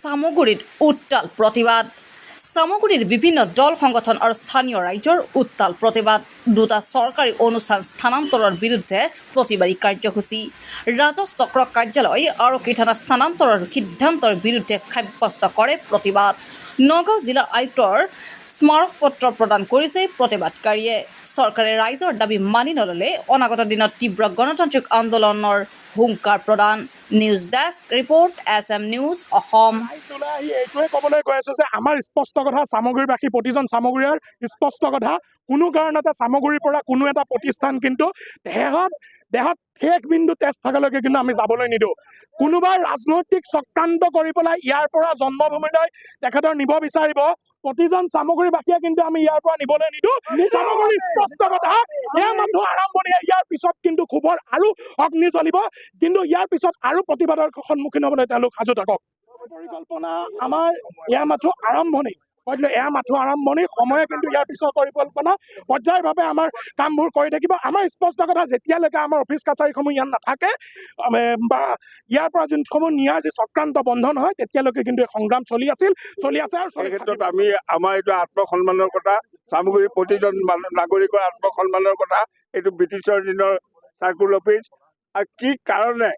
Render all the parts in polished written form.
সামগুৰিত উত্তাল প্ৰতিবাদ। সামগুৰিৰ বিভিন্ন দল সংগঠন আৰু স্থানীয় ৰাইজৰ উত্তাল প্ৰতিবাদ। দুটা চৰকাৰী অনুষ্ঠান স্থানান্তৰৰ বিৰুদ্ধে প্ৰতিবাদী কাৰ্যসূচী। ৰাজহ চক্ৰ কাৰ্যালয় আৰক্ষী থানা স্থানান্তৰৰ সিদ্ধান্তৰ বিৰুদ্ধে সাব্যস্ত কৰে প্ৰতিবাদ। নগাঁও জিলাৰ আয়ুক্তৰ স্মাৰকপত্ৰ প্ৰদান কৰিছে প্ৰতিবাদকাৰীয়ে। চৰকাৰে ৰাইজৰ দাবী মানি নল'লে অনাগত দিনত তীব্ৰ গণতান্ত্ৰিক আন্দোলনৰ হুংকাৰ প্ৰদান। News desk report SM news Assam. এইটোৱে ক'বলৈ গৈ আছো যে আমাৰ স্পষ্ট কথা, চামগুৰিবাসী প্ৰতিজন চামগুৰিয়াৰ স্পষ্ট কথা, কোনো কাৰণতে চামগুৰিৰ পৰা কোনো এটা প্ৰতিষ্ঠান কিন্তু দেহত শেষ বিন্দু তেজ থকালৈকে কিন্তু আমি যাবলৈ নিদিওঁ। কোনোবাই ৰাজনৈতিক চক্ৰান্ত কৰি পেলাই ইয়াৰ পৰা জন্মভূমিলৈ তেখেতৰ নিব বিচাৰিব, প্ৰতিজন চামগুৰিবাসীয়ে কিন্তু আমি ইয়াৰ পৰা নিবলৈ নিদিওঁ। চামগুৰিৰ স্পষ্ট কথা, এয়া মাত্ৰ আৰম্ভণিহে, ইয়াৰ পিছত কিন্তু ক্ষোভৰ আৰু অগ্নি জ্বলিব, কিন্তু ইয়াৰ পিছত আৰু প্ৰতিবাদৰ সন্মুখীন হ'বলৈ তেওঁলোক সাজু থাকক। পৰিকল্পনা আমাৰ এয়া মাত্ৰ আৰম্ভণি, এয়া মাত্ৰ আৰম্ভণি, সময়ে কিন্তু ইয়াৰ পিছৰ পৰিকল্পনা পৰ্যায়ভাৱে আমাৰ কামবোৰ কৰি থাকিব। আমাৰ স্পষ্ট কথা, যেতিয়ালৈকে আমাৰ অফিচ কাছাৰীসমূহ ইয়াত নাথাকে বা ইয়াৰ পৰা যোনসমূহ নিয়াৰ যি চক্ৰান্ত বন্ধ নহয়, তেতিয়ালৈকে কিন্তু এই সংগ্ৰাম চলি আছে আৰু এই ক্ষেত্ৰত আমি আমাৰ এইটো আত্মসন্মানৰ কথা, চামগুৰিৰ প্ৰতিজন নাগৰিকৰ আত্মসন্মানৰ কথা। এইটো ব্ৰিটিছৰ দিনৰ চাৰ্কুল অফিচ, আৰু কি কাৰণে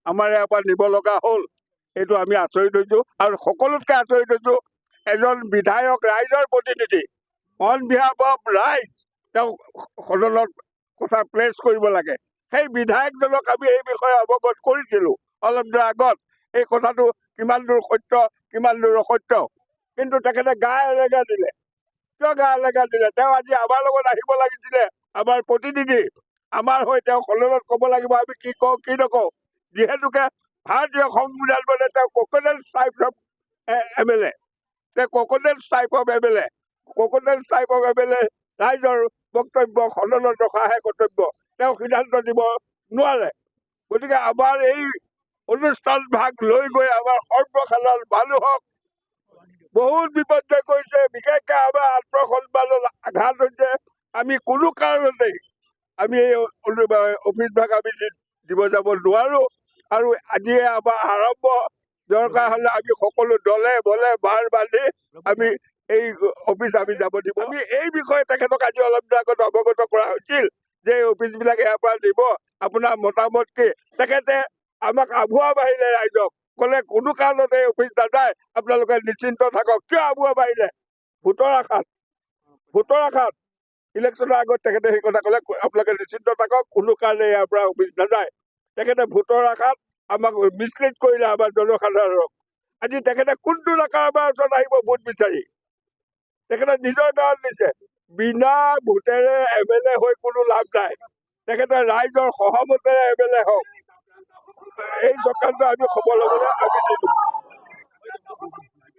আমাৰ ইয়াৰ পৰা নিব লগা হ'ল এইটো আমি আচৰিত হৈছোঁ। আৰু সকলোতকৈ আচৰিত হৈছোঁ, এজন বিধায়ক ৰাইজৰ প্ৰতিনিধি, অন বিহাফ অফ ৰাইজ, তেওঁ সদনত কথা প্লেচ কৰিব লাগে। সেই বিধায়কজনক আমি এই বিষয়ে অৱগত কৰিছিলোঁ অলপ দিনৰ আগত, এই কথাটো কিমান দূৰ সত্য কিমান দূৰ অসত্য, কিন্তু তেখেতে গা এলেগা দিলে। কিয় গা এলেগা দিলে? তেওঁ আজি আমাৰ লগত আহিব লাগিছিলে, আমাৰ প্ৰতিনিধি, আমাৰ হৈ তেওঁ সদনত ক'ব লাগিব আমি কি কওঁ কি নকওঁ। যিহেতুকে ভাৰতীয় সংবিধান মানে তেওঁ কোকোনেল টাইপ অফ MLA, তেওঁ কোকোনেল টাইপ অফ MLA, কোকোনেল টাইপ অফ MLA ৰাইজৰ বক্তব্য সদনত ৰখাহে কৰ্তব্য, তেওঁ সিদ্ধান্ত দিব নোৱাৰে। গতিকে আমাৰ এই অনুষ্ঠান ভাগ লৈ গৈ আমাৰ সৰ্বসাধাৰণ মানুহক বহুত বিপৰ্যয় কৰিছে, বিশেষকৈ আমাৰ আত্মসন্মানত আঘাত হৈছে। আমি কোনো কাৰণতেই আমি এই অফিচ ভাগ আমি দিব যাব নোৱাৰো। আৰু আজিয়ে আমাৰ আৰম্ভ, দৰকাৰ হ'লে আমি সকলো দলে বলে বাৰ বান্ধি আমি এই অফিচ আমি যাব দিব। আমি এই বিষয়ে তেখেতক আজি অলপ দিনৰ আগত অৱগত কৰা হৈছিল যে এই অফিচবিলাক ইয়াৰ পৰা দিব, আপোনাৰ মতামত কি? তেখেতে আমাক আভুৱা বাঢ়িলে, ৰাইজক ক'লে কোনো কাৰণতে এই অফিচ নাযায়, আপোনালোকে নিশ্চিন্ত থাকক। কিয় আভুৱা বাঢ়িলে? ভোটৰ আশাত ইলেকশ্যনৰ আগত তেখেতে সেই কথা ক'লে, আপোনালোকে নিশ্চিন্ত থাকক, কোনো কাৰণে ইয়াৰ পৰা অফিচ নাযায়। তেখেতে ভোটৰ আশাত আমাক মিছলিড কৰিলে, আমাৰ জনসাধাৰণক। আজি তেখেতে কোনটো আমাৰ ওচৰত আহিব ভোট বিচাৰি? তেখেতে নিজৰ গাঁৱত দিছে, বিনা ভোটেৰে MLA হৈ কোনো লাভ নাই। তেখেতে ৰাইজৰ সহমতেৰে MLA হওক, এই চক্ৰান্ত আমি খবৰ ল'বলৈ আমি নিদিওঁ।